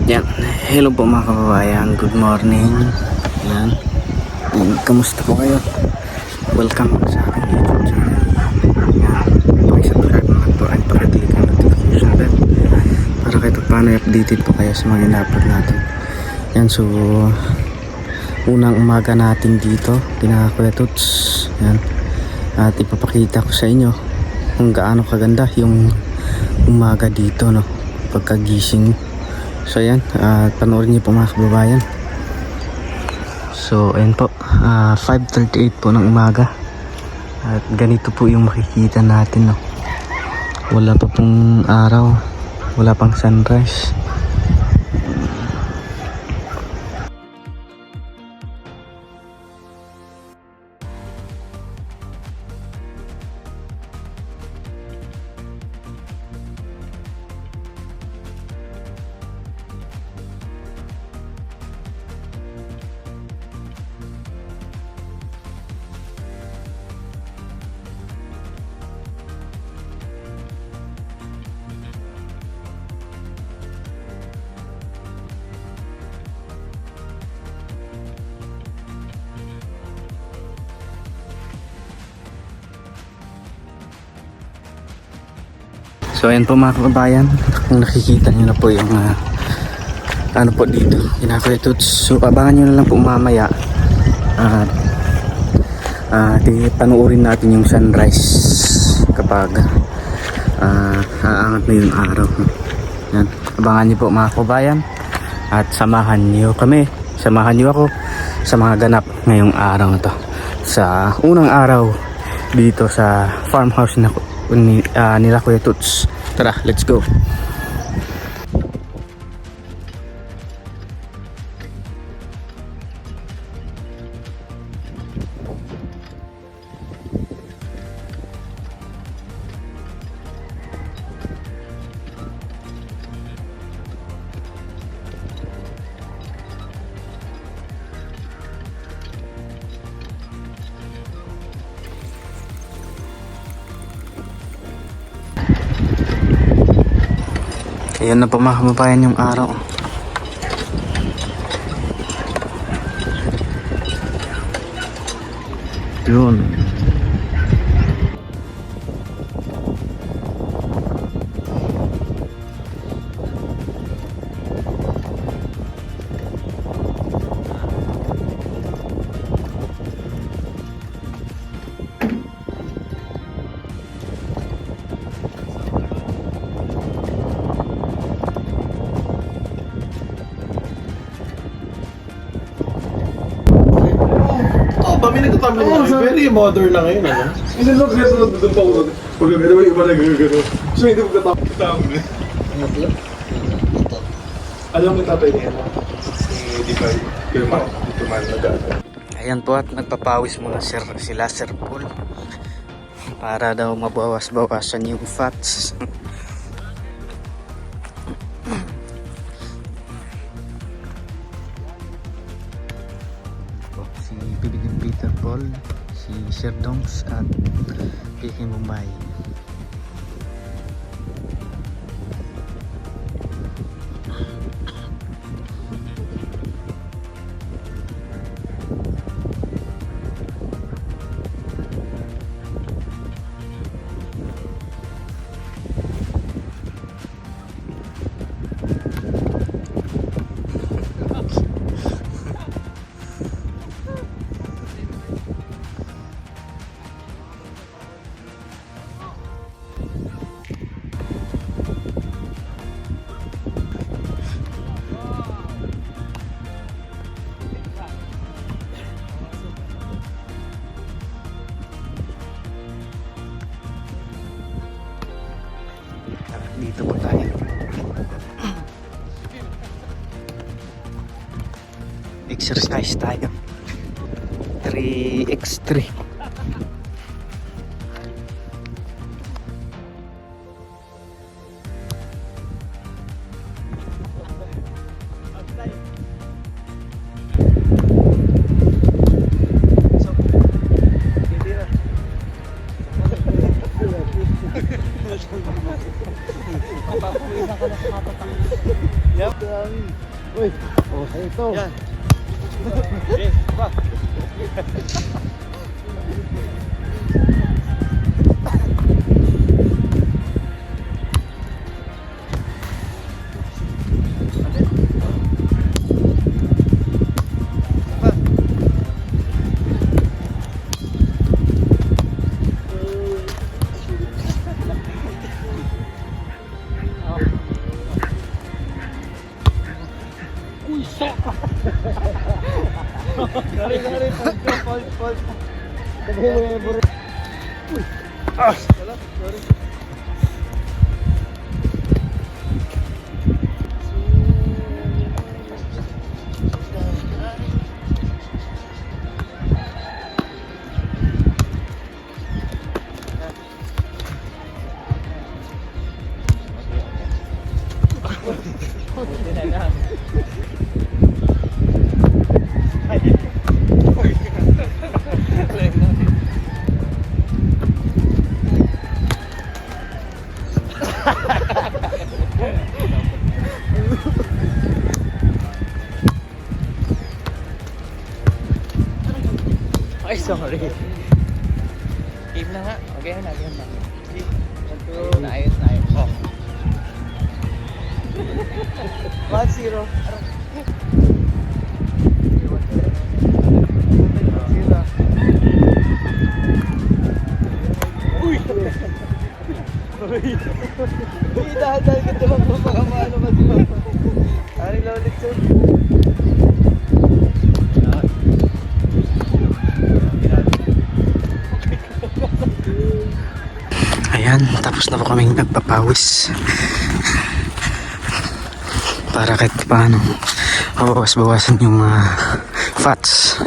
Yan. Hello po mga kababayan. Good morning. Yan. Kamusta po kayo? Welcome sa aking YouTube channel. Yan. Pag-subscribe naman po at pag-click ang notification bell para kahit paano updated po kayo sa mga ina-upload natin. Yan. So, unang umaga natin dito. Pinaka-Kuya Tuts. Yan. At ipapakita ko sa inyo kung gaano kaganda yung umaga dito, no? Pagkagising. So ayan, panoorin niyo po mga kababayan. So ayan po, 5:38 po ng umaga. At ganito po yung makikita natin, no? Wala pa pong araw, wala pang sunrise. So ayan po mga kababayan, kung nakikita nyo na po yung ano po dito, Kuya Tuts. So abangan nyo na lang po mamaya at panuorin natin yung sunrise kapag aangat na yung araw. Yan. Abangan nyo po mga kababayan at samahan nyo ako sa mga ganap ngayong araw na to, sa unang araw dito sa farmhouse nila Kuya Tuts. Tara, let's go. Ayan na po mga kababayan yung araw. Yun. Kami nagtatamlay na kayo. Very modern na ngayon, ano? Hindi lang kasi doon pa ako. Pag gabi naman iba na gano'n. So hindi mo katamlay. Alam mo tatay niya, si Divay, yung dito man nag-aata. Ayan po at nagpapawis muna sila Sir Paul para daw mabawas-bawasan yung fats. Si Bibigyan Peter Paul, si Sir Dongs at Piki Mumbai. Dito po tayo. Exercise tayo. 3x3. Yan Uy, oh, ito. Yan. Okay, pa. Sorry, fault. Sorry. Ay, sorry. Game na nga. Okay na, game na. Ayos na. Oh. 1-0. Uy! Uy, dahan-dahan ka ito lang po mga maano ba sila? Aring lang ulit sir. Ayan, tapos na po kaming nagpapawis. Para kahit paano mabawas-bawasan yung fats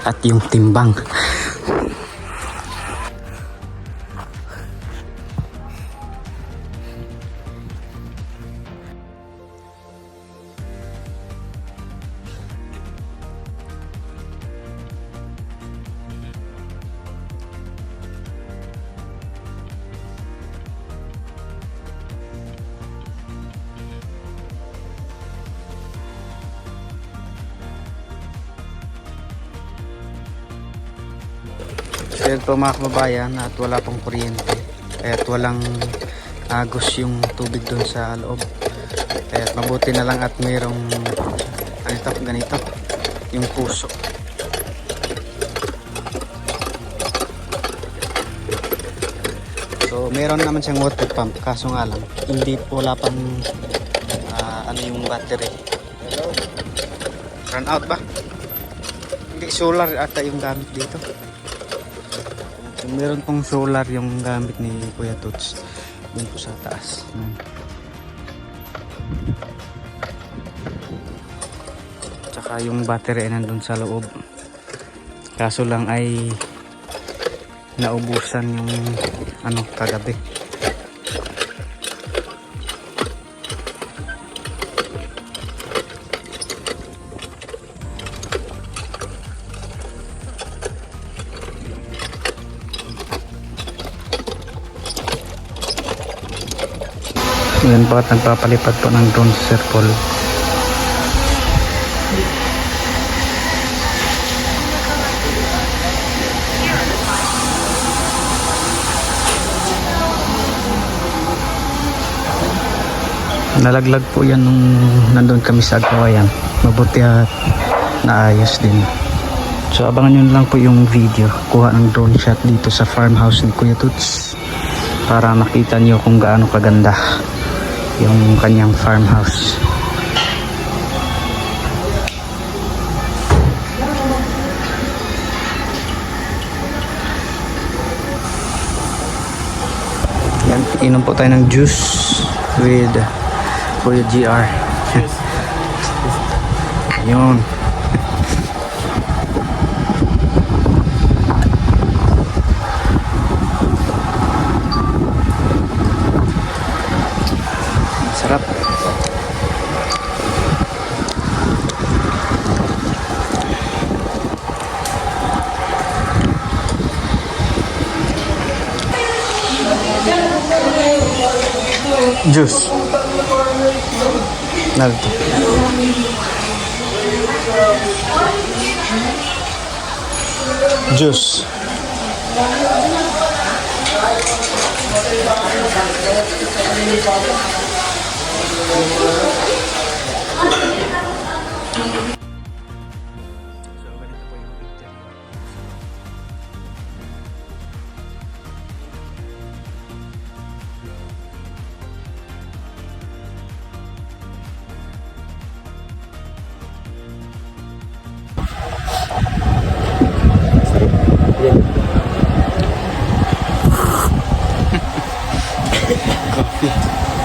at yung timbang. So yun po mga kababayan, at wala pong kuryente, kaya't walang agos yung tubig doon sa loob, kaya't mabuti na lang at mayroong ganito yung puso. So meron naman siyang water pump, kaso nga lang hindi po, wala pang yung battery, run out ba? Hindi, solar ata yung gamit dito. Meron pong solar yung gamit ni Kuya Toots dun po sa taas. Tsaka yung battery ay nandun sa loob, kaso lang ay naubusan yung kagabi. Yan po at nagpapalipad po ng drone sa Sir Paul. Nalaglag po yan nung nandun kami sa Agawayan. Mabuti at naayos din. So abangan nyo lang po yung video, kuha ng drone shot dito sa farmhouse ni Kuya Toots, para makita nyo kung gaano kaganda yung kanyang farmhouse. Yan, inom po tayo ng juice with Kuya GR. Yun. Sarap. Juice. Nag. Juice.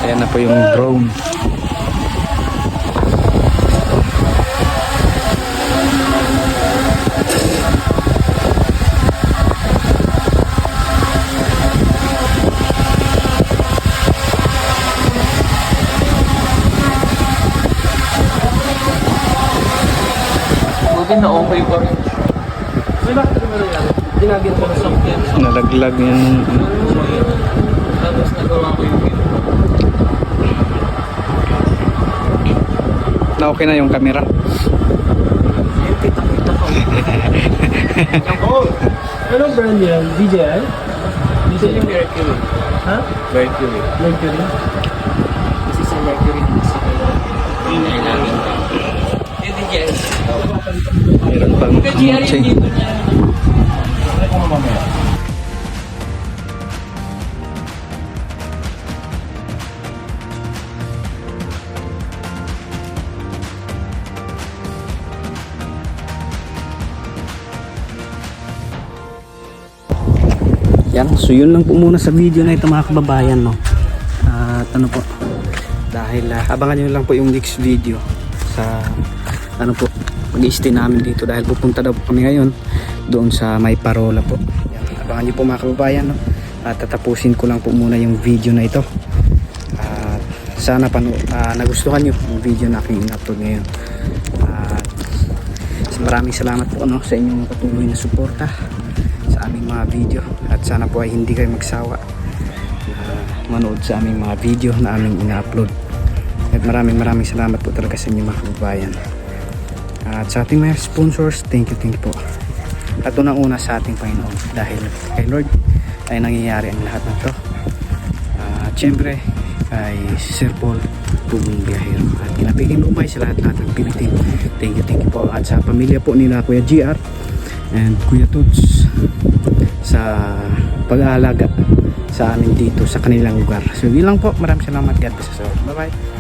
Ayan na po yung drone. Buti na okay pa rin. Ginagin ko na sakyan. Nalaglag yan. Tapos nagawa ko yung video. Na okay na yung camera. Kita-kita ko. Oh! Anong brand yan? DJI? Dito yung Mercury. Ha? Mercury. Mercury? Kasi sa Mercury sa ingay namin. Yung DJI. Meron pang DJI yung matching. dito niya. Yan, so yun lang po muna sa video na ito mga kababayan, no. At ano po, dahil abangan nyo lang po yung next video sa ano po, mag-i-stay namin dito dahil pupunta daw po kami ngayon doon sa may Parola po. Yan, abangan nyo po mga kababayan, no. At tatapusin ko lang po muna yung video na ito. At sana nagustuhan nyo yung video na aking in-upload ngayon. At maraming salamat po, no, sa inyong patuloy na suporta sa aming mga video, at sana po ay hindi kayo magsawa manood sa aming mga video na aming ina-upload. At maraming salamat po talaga sa inyo mga kababayan, at sa ating mga sponsors, thank you po. At unang-una sa ating Panginoon, dahil kay Lord ay nangyayari ang lahat ng to. At syempre kay Sir Paul Pugong Biyahero at Kinapiking Lumay, sa lahat ng Pilitin, thank you po. At sa pamilya po nila Kuya GR and Kuya Tuts sa pag-aalaga sa amin dito sa kanilang lugar. So yun lang po, maraming salamat. God bless us all. Bye bye.